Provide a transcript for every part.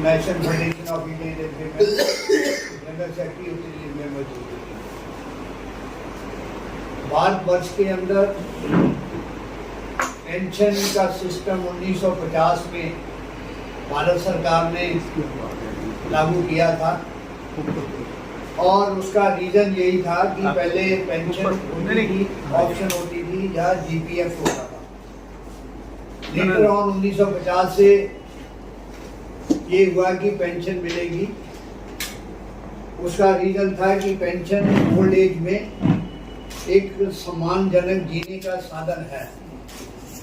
National federation of Indian railway में general secretary उस railway में मौजूद थे। भारतवर्ष के अंदर पेंशन का सिस्टम 1950 में भारत सरकार ने लागू किया था और उसका रीजन यही था कि पहले पेंशन ऑप्शन होती थी जहाँ जीपीएफ होता था। लेटर ऑन 1950 से ये हुआ कि पेंशन मिलेगी। उसका रीजन था कि पेंशन ओल्ड एज में एक सम्मानजनक जीने का साधन है,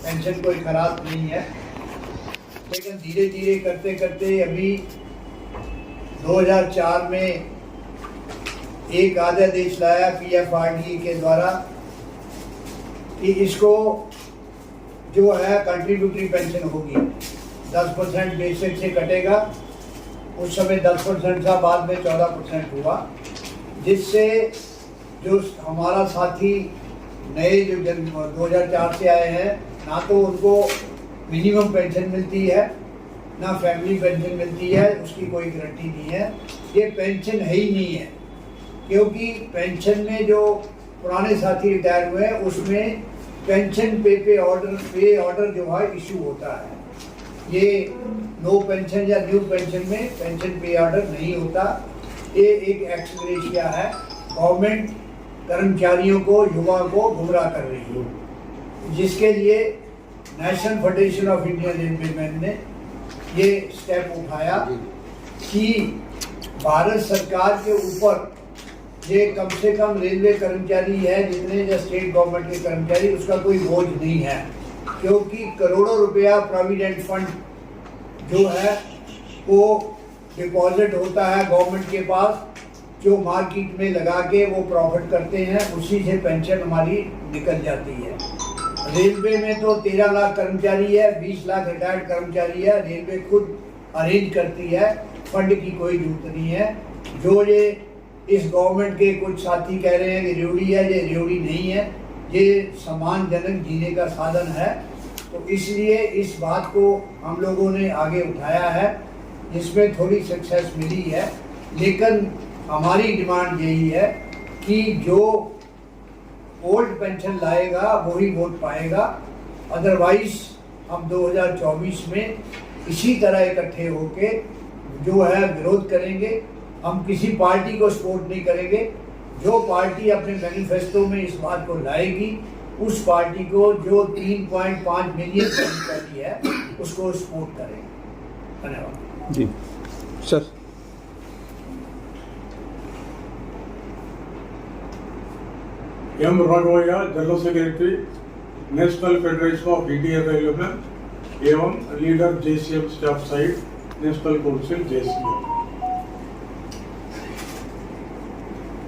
पेंशन कोई खराब नहीं है। लेकिन धीरे धीरे करते करते अभी 2004 में एक आदेश लाया पीएफआरडीए के द्वारा कि इसको जो है कंट्रीब्यूटरी पेंशन होगी, 10% बेसिक से कटेगा। उस समय 10% था, बाद में 14% हुआ, जिससे जो हमारा साथी नए जो 2004 से आए हैं, ना तो उनको मिनिमम पेंशन मिलती है ना फैमिली पेंशन मिलती है, उसकी कोई गारंटी नहीं है। ये पेंशन है ही नहीं है, क्योंकि पेंशन में जो पुराने साथी रिटायर हुए हैं उसमें पेंशन पे ऑर्डर जो है इशू होता है। ये नो पेंशन या न्यू पेंशन में पेंशन पे ऑर्डर नहीं होता। ये एक एक्सग्रेशिया है, गवर्नमेंट कर्मचारियों को, युवा को गुमराह कर रही है, जिसके लिए national federation of Indian railwaymen ने ये स्टेप उठाया कि भारत सरकार के ऊपर ये कम से कम रेलवे कर्मचारी है जितने जो स्टेट गवर्नमेंट के कर्मचारी, उसका कोई बोझ नहीं है, क्योंकि करोड़ों रुपया प्रोविडेंट फंड जो है वो डिपॉजिट होता है गवर्नमेंट के पास, जो मार्केट में लगा के वो प्रॉफिट करते हैं, उसी से पेंशन हमारी निकल जाती है। रेलवे में तो 13 लाख कर्मचारी है, 20 लाख रिटायर्ड कर्मचारी है, रेलवे खुद अरेंज करती है, फंड की कोई जरूरत नहीं है। जो ये इस गवर्नमेंट के कुछ साथी कह रहे हैं कि रेवड़ी है, ये रेवड़ी नहीं है, ये सम्मानजनक जीने का साधन है। तो इसलिए इस बात को हम लोगों ने आगे उठाया है, जिसमें थोड़ी सक्सेस मिली है। लेकिन हमारी डिमांड यही है कि जो ओल्ड पेंशन लाएगा वही वोट पाएगा, अदरवाइज हम 2024 में इसी तरह इकट्ठे होके जो है विरोध करेंगे। हम किसी पार्टी को सपोर्ट नहीं करेंगे। जो पार्टी अपने मैनिफेस्टो में इस बात को लाएगी, उस पार्टी को जो 3.5 मिलियन कर्मचारी है उसको सपोर्ट करेंगे। धन्यवाद जी sir. M Raghavaiah, general secretary national federation of Indian railway एवं leader JCM staff side national council JCM.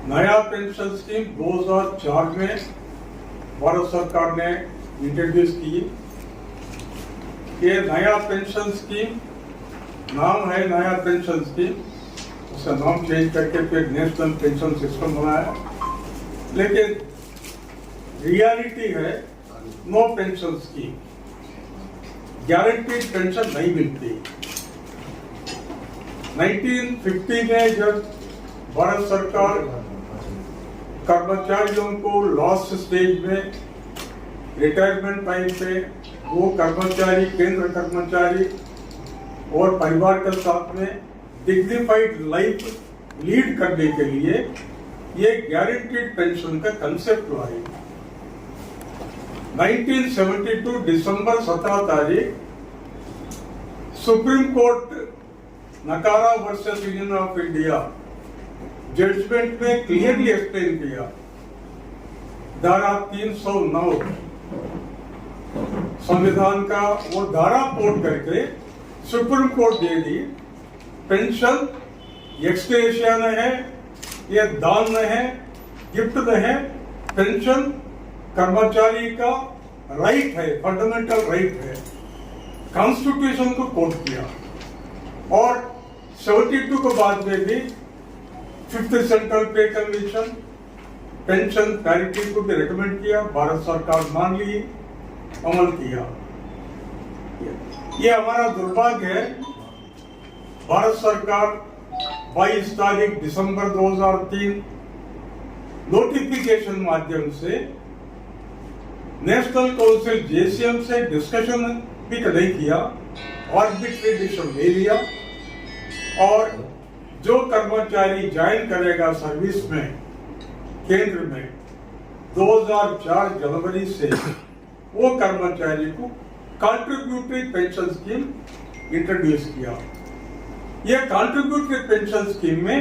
नया पेंशन स्कीम 2004 में भारत सरकार ने इंट्रोड्यूस की। ये नया पेंशन स्कीम नाम है नया पेंशन स्कीम, उसका नाम चेंज करके फिर नेशनल पेंशन सिस्टम बनाया, लेकिन रियलिटी है no pension scheme, guaranteed pension नहीं मिलती। 1950 में जब भारत सरकार कर्मचारियों को लास्ट स्टेज में रिटायरमेंट टाइम पे वो कर्मचारी, केंद्र कर्मचारी और परिवार के साथ में डिग्निफाइड लाइफ लीड करने के लिए ये गारंटीड पेंशन का कंसेप्ट लाई। 1972 दिसंबर 17 तारीख supreme court Nakara versus union of India judgment में क्लियरली एक्सप्लेन किया, धारा 309 संविधान का वो धारा कोट करके सुप्रीम कोर्ट दे दी, पेंशन एक्सग्रेशिया न है, ये दान न है, गिफ्ट न है, पेंशन कर्मचारी का राइट है, फंडामेंटल राइट है। कॉन्स्टिट्यूशन को कोट किया और 72 के बाद में भी 5th सेंट्रल पे कमीशन पेंशन पैरिटी को भी रिकमेंड किया, भारत सरकार मान ली, अमल किया। ये हमारा दुर्भाग्य है भारत सरकार 22 तारीख दिसंबर 2003 नोटिफिकेशन माध्यम से नेशनल काउंसिल जेसीएम से डिस्कशन भी नहीं किया, आर्बिट्री डिसीजन ले लिया और जो कर्मचारी ज्वाइन करेगा सर्विस में केंद्र में 2004 जनवरी से वो कर्मचारी को कंट्रीब्यूटरी पेंशन स्कीम इंट्रोड्यूस किया। यह कंट्रीब्यूटरी पेंशन स्कीम में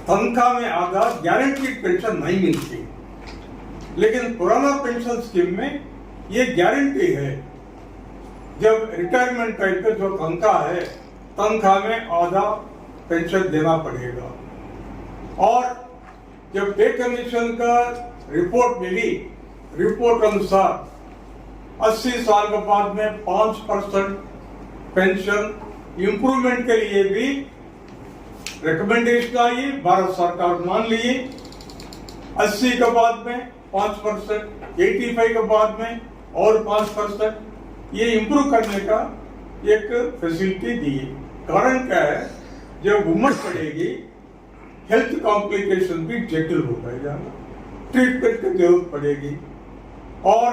तनख्वाह में आधा गारंटीड पेंशन नहीं मिलती, लेकिन पुराना पेंशन स्कीम में ये गारंटी है, जब रिटायरमेंट टाइम पे जो तनख्वाह है तनख्वाह में आधा पेंशन देना पड़ेगा। और जब पे कमीशन का रिपोर्ट मिली, रिपोर्ट अनुसार 80 साल के बाद में 5% पेंशन इंप्रूवमेंट के लिए भी रिकमेंडेशन आई, भारत सरकार मान ली। 80 के बाद में 5%, 85 के बाद में और 5%, ये इंप्रूव करने का एक फैसिलिटी दी। कारण क्या है, जब उम्र बढ़ेगी हेल्थ कॉम्प्लिकेशन भी जटिल होता जाएगा, ट्रीटमेंट की जरूरत पड़ेगी और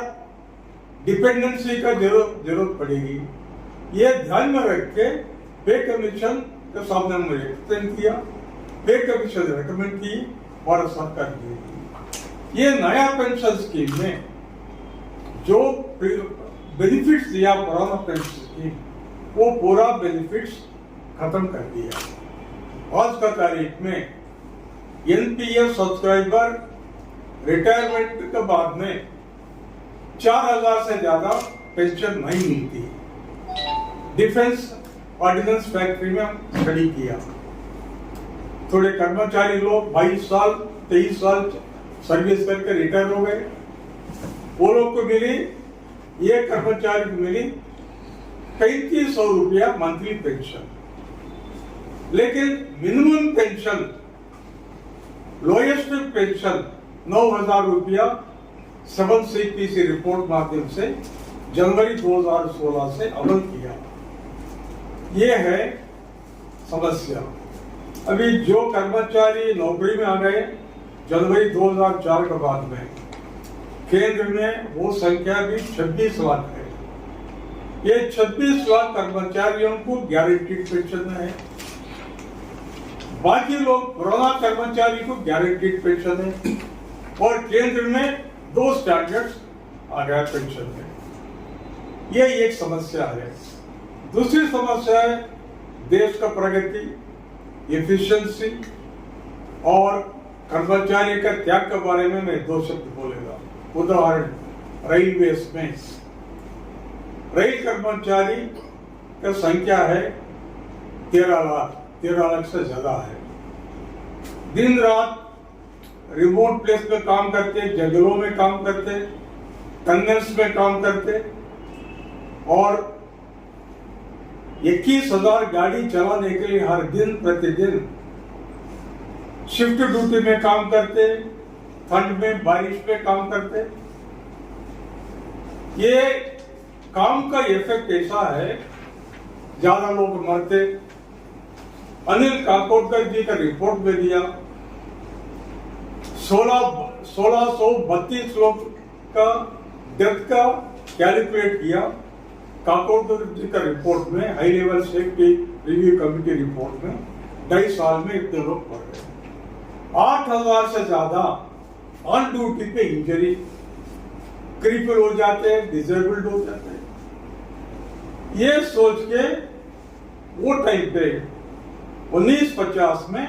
डिपेंडेंसी का जरूरत पड़ेगी। ये ध्यान में रख के पे कमीशन के सामने हमने एक्सटेंड किया, पे कमीशन रेकमेंड की, भारत सरकार की। ये नया पेंशन स्कीम में जो बेनिफिट्स दिया पुराना पेंशन स्कीम, वो पूरा बेनिफिट्स खत्म कर दिया। आज का तारीख में एनपीएस सब्सक्राइबर रिटायरमेंट के बाद में 4000 से ज्यादा पेंशन नहीं मिलती। डिफेंस ऑर्डिनेंस फैक्ट्री में स्टडी किया, थोड़े कर्मचारी लोग 22 साल 23 साल सर्विस करके रिटायर हो गए, वो लोग को मिली, ये कर्मचारी को मिली 3500 रुपया मंथली पेंशन। लेकिन मिनिमम पेंशन, लोएस्ट पेंशन 9000 रुपया 7CPC रिपोर्ट माध्यम से जनवरी 2016 से अमल किया। ये है समस्या। अभी जो कर्मचारी नौकरी में आ गए जनवरी 2004 के बाद में, केंद्र में वो संख्या भी 26 लाख है। ये 26 लाख कर्मचारियों को गारंटीड पेंशन है, बाकी लोग पुराना कर्मचारी को गारंटीड पेंशन है, और केंद्र में 2 स्टैंडर्ड्स आ गया पेंशन में। ये एक समस्या है। दूसरी समस्या है देश का प्रगति, एफिशिएंसी और कर्मचारी का त्याग के बारे में मैं 2 शब्द बोलेगा। उदाहरण, रेलवेज में रेल कर्मचारी का संख्या है 13 लाख से ज्यादा है। दिन रात रिमोट प्लेस पे काम करते, जंगलों में काम करते, टनल्स में काम करते और 21,000 गाड़ी चलाने के लिए हर दिन प्रतिदिन शिफ्ट ड्यूटी में काम करते, ठंड में बारिश में काम करते। ये काम का इफेक्ट ऐसा है, ज्यादा लोग मरते। अनिल काकोडकर जी का रिपोर्ट में दिया 1632 लोग का डेथ का कैलकुलेट किया काकोडकर जी का रिपोर्ट में, high level safety review committee report में। 2.5 साल में इतने लोग मर गए। 8000 से ज्यादा ऑन ड्यूटी पे इंजरी, क्रिपल हो जाते हैं, डिसेबल्ड हो जाते हैं। ये सोच के वो टाइम पे 1950 में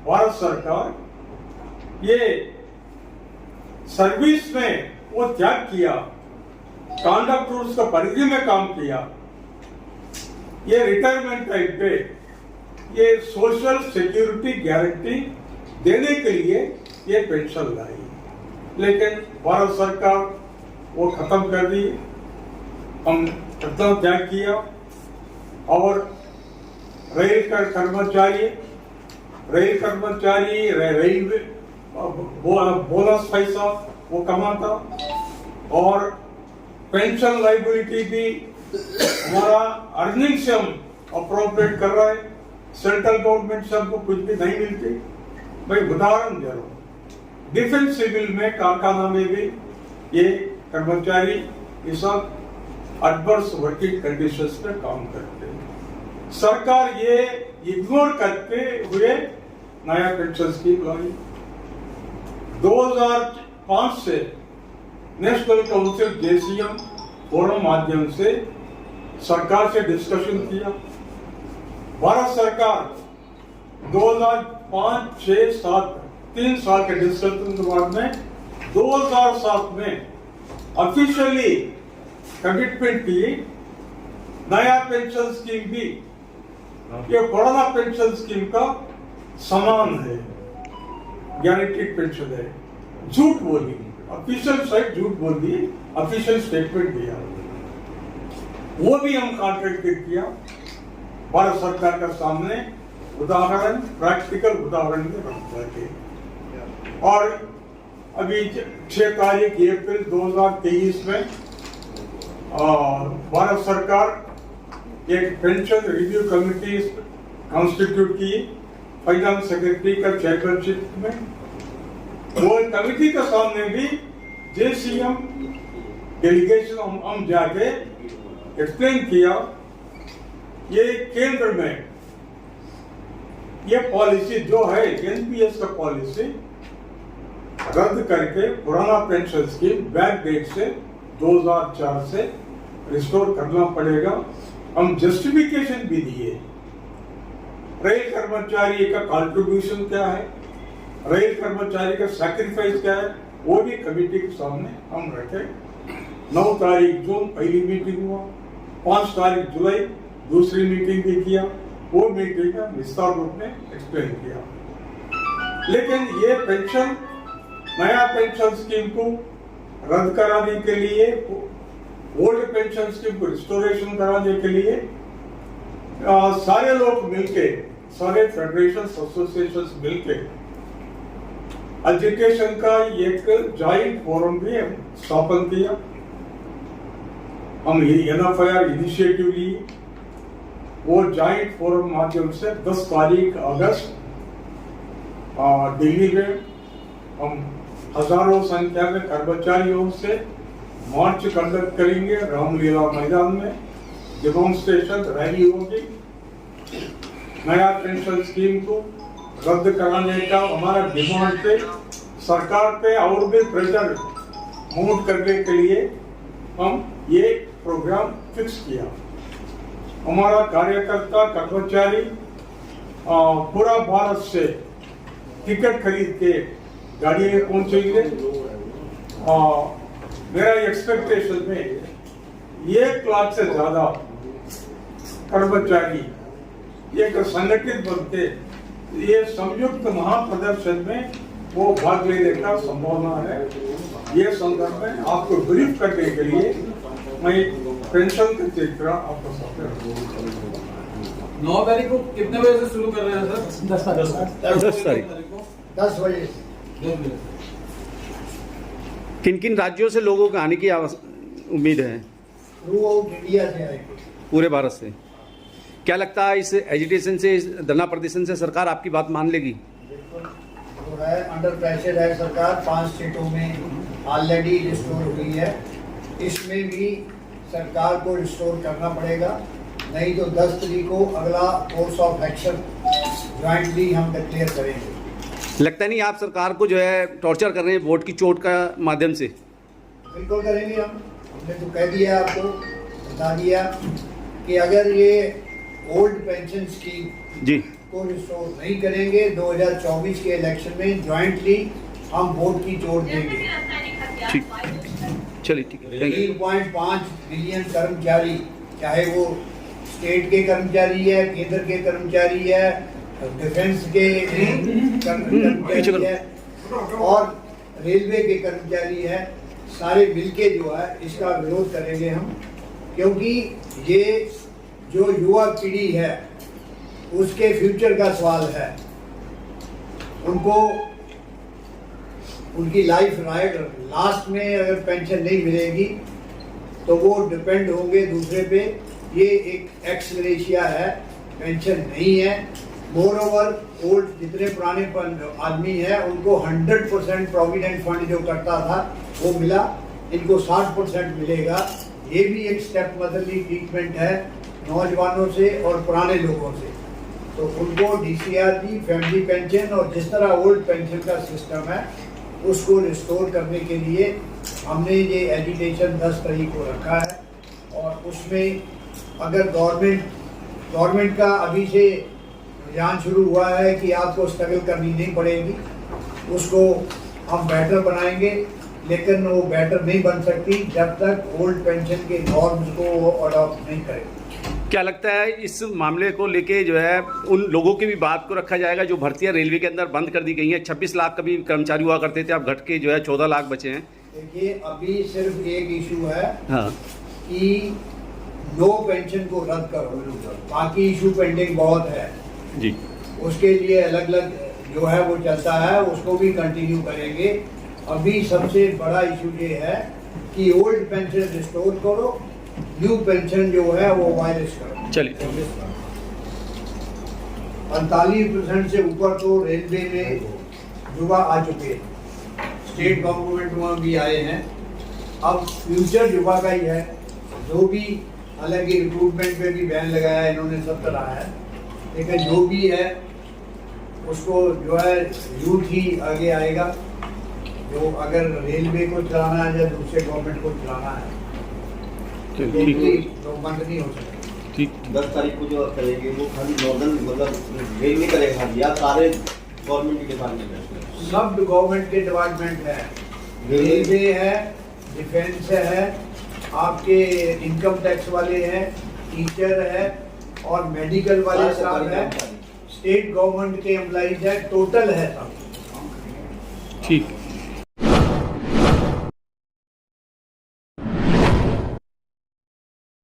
भारत सरकार ये सर्विस में वो त्याग किया, कॉन्डक्ट रूल्स का परिधि में काम किया। ये रिटायरमेंट टाइम पे ये सोशल सिक्योरिटी गारंटी देने के लिए ये पेंशन लाई, लेकिन भारत सरकार वो खत्म कर दी, हम अपना त्याग किया। और रेल का कर्मचारी रेलवे बोनस पैसा वो कमाता और पेंशन लाइबिलिटी भी हमारा अर्निंग से हम अप्रोप्रिएट कर रहा है, सेंट्रल गवर्नमेंट से हमको कुछ भी नहीं मिलती। भाई उदाहरण दे रहा हूँ, डिफेंस सिविल में कारखाना में भी ये कर्मचारी इस एडवर्स वर्किंग कंडीशंस में काम करते हैं। सरकार ये इग्नोर करते हुए नया पेंशन स्कीम लाई। 2005 से नेशनल काउंसिल जेसीएम फोरम माध्यम से सरकार से डिस्कशन किया। भारत सरकार 2005, 6, 7 3 साल के डिस्कशन के बाद में 2007 में ऑफिशियली कमिटमेंट की नया पेंशन स्कीम भी ये पुराना पेंशन स्कीम का समान है, गारंटीड पेंशन है। झूठ बोली, ऑफिशियल साइट झूठ बोली, ऑफिशियल स्टेटमेंट दिया, वो भी हम कॉन्ट्रैक्टेड किया भारत सरकार का सामने उदाहरण, प्रैक्टिकल उदाहरण में रखा के। और अभी 6 तारीख अप्रैल 2023 में भारत सरकार एक पेंशन रिव्यू कमेटी कॉन्स्टिट्यूट की फाइनेंस सेक्रेटरी का चेयरमैनशिप में। वो कमेटी के सामने भी जेसीएम डेलीगेशन हम जाके एक्सप्लेन किया, ये केंद्र में ये पॉलिसी जो है एनपीएस का पॉलिसी रद्द करके पुराना पेंशन स्कीम बैक डेट से 2004 से रिस्टोर करना पड़ेगा। हम जस्टिफिकेशन भी दिए, रेल कर्मचारी का कंट्रीब्यूशन क्या है, रेल कर्मचारी का सैक्रिफाइस क्या है, वो भी कमेटी के सामने हम रखे। 9 तारीख जून पहली मीटिंग हुआ, 5 तारीख जुलाई दूसरी मीटिंग भी किया। वो मीटिंग में विस्तार रूप में एक्सप्लेन किया। लेकिन ये पेंशन, नया पेंशन स्कीम को रद्द कराने के लिए, ओल्ड पेंशन स्कीम को रिस्टोरेशन कराने के लिए सारे लोग मिलके, सारे फेडरेशन एसोसिएशन मिलके एजुकेशन का एक जॉइंट फोरम भी स्थापन किया। हम एनएफआईआर इनिशिएटिव लिए, वो जॉइंट फोरम माध्यम से 10 तारीख अगस्त दिल्ली में हम हजारों संख्या में कर्मचारियों से मार्च कंडक्ट करेंगे। रामलीला मैदान में डेमोन्स्ट्रेशन रैली होगी। नया पेंशन स्कीम को रद्द कराने का हमारा डिमांड पे सरकार पे और भी प्रेशर माउंट करने के लिए हम ये प्रोग्राम फिक्स किया। हमारा कार्यकर्ता कर्मचारी पूरा भारत से टिकट खरीद के गाड़ी में पहुंचेंगे। मेरा एक्सपेक्टेशन में 1 लाख से ज्यादा कर्मचारी एक संगठित बनते ये संयुक्त महाप्रदर्शन में वो भाग लेने का संभावना है। ये संदर्भ में आपको ब्रीफ करने के लिए मैं पेंशन का चित्र आपको सामने 9 तारीख को कितने बजे से शुरू कर रहे हैं सर? 10 तारीख 10 बजे। किन किन राज्यों से लोगों के आने की उम्मीद है? थ्रू आउट इंडिया से आएंगे, पूरे भारत से। क्या लगता है इस एजिटेशन से, इस धरना प्रदर्शन से सरकार आपकी बात मान लेगी? बिल्कुल तो है, अंडर प्रेशर है सरकार। 5 स्टेटों में ऑलरेडी रिस्टोर हुई है, इसमें भी सरकार को रिस्टोर करना पड़ेगा, नहीं तो 10 तारीख को अगला कोर्स ऑफ एक्शन ज्वाइंटली हम डिक्लेयर करेंगे। लगता नहीं आप सरकार को जो है टॉर्चर कर रहे हैं वोट की चोट का माध्यम से? बिल्कुल करेंगे हमने तो कह दिया, आपको बता दिया कि अगर ये ओल्ड पेंशन स्कीम जी को रिस्टोर नहीं करेंगे 2024 के इलेक्शन में ज्वाइंटली हम वोट की चोट देंगे। ठीक, चलिए ठीक है, थैंक यू। 3.5 मिलियन कर्मचारी, चाहे वो स्टेट के कर्मचारी है, केंद्र के कर्मचारी है, डिफेंस के कर्मचारी है और रेलवे के कर्मचारी है, सारे मिलके जो है इसका विरोध करेंगे हम। क्योंकि ये जो युवा पीढ़ी है उसके फ्यूचर का सवाल है। उनको उनकी लाइफ राइट लास्ट में अगर पेंशन नहीं मिलेगी तो वो डिपेंड होंगे दूसरे पे, ये एक एक्स ग्रेशिया है, पेंशन नहीं है। मोर ओवर ओल्ड जितने पुराने आदमी हैं उनको 100% प्रोविडेंट फंड जो करता था वो मिला, इनको 60% मिलेगा। ये भी एक स्टेप मदरली ट्रीटमेंट है नौजवानों से और पुराने लोगों से। तो उनको DCRG फैमिली पेंशन और जिस तरह ओल्ड पेंशन का सिस्टम है उसको रिस्टोर करने के लिए हमने ये एजिटेशन 10 तारीख को रखा है। और उसमें अगर गवर्नमेंट का अभी से रुझान शुरू हुआ है कि आपको स्ट्रगल करनी नहीं पड़ेगी, उसको हम बेटर बनाएंगे, लेकिन वो बेटर नहीं बन सकती जब तक ओल्ड पेंशन के नॉर्म्स को वो अडॉप्ट नहीं करेंगे। क्या लगता है इस मामले को लेके जो है उन लोगों की भी बात को रखा जाएगा जो भर्तियां रेलवे के अंदर बंद कर दी गई हैं? 26 लाख कभी कर्मचारी हुआ करते थे, अब घट के जो है 14 लाख बचे हैं। देखिए, अभी सिर्फ एक इशू है हाँ कि नो पेंशन को रद्द करो, बाकी इशू पेंडिंग बहुत है जी। उसके लिए अलग अलग जो है वो चलता है, उसको भी कंटिन्यू करेंगे। अभी सबसे बड़ा इशू ये है कि ओल्ड पेंशन रिस्टोर करो, न्यू पेंशन जो है वो वायरस करो। चलिए 45% से ऊपर तो रेलवे में युवा आ चुके हैं, स्टेट गवर्नमेंट में भी आए हैं। अब फ्यूचर युवा का ही है, जो भी हालांकि रिक्रूटमेंट पे भी बैन लगाया है इन्होंने, सब तरह है, लेकिन जो भी है उसको जो है यूथ ही आगे आएगा, जो अगर रेलवे को चलाना है या दूसरे गवर्नमेंट को चलाना है तो बंद नहीं हो सकता। ठीक 10 तारीख को जो करेंगे वो खाली नॉर्दर्न मतलब रेलवे करेगा या सारे गवर्नमेंट के डिपार्टमेंट है? सब गवर्नमेंट के डिपार्टमेंट है, रेलवे है, डिफेंस है, आपके इनकम टैक्स वाले हैं, टीचर है और मेडिकल वाले स्टाफ है, स्टेट गवर्नमेंट के एम्प्लॉइज है, टोटल है सब। ठीक।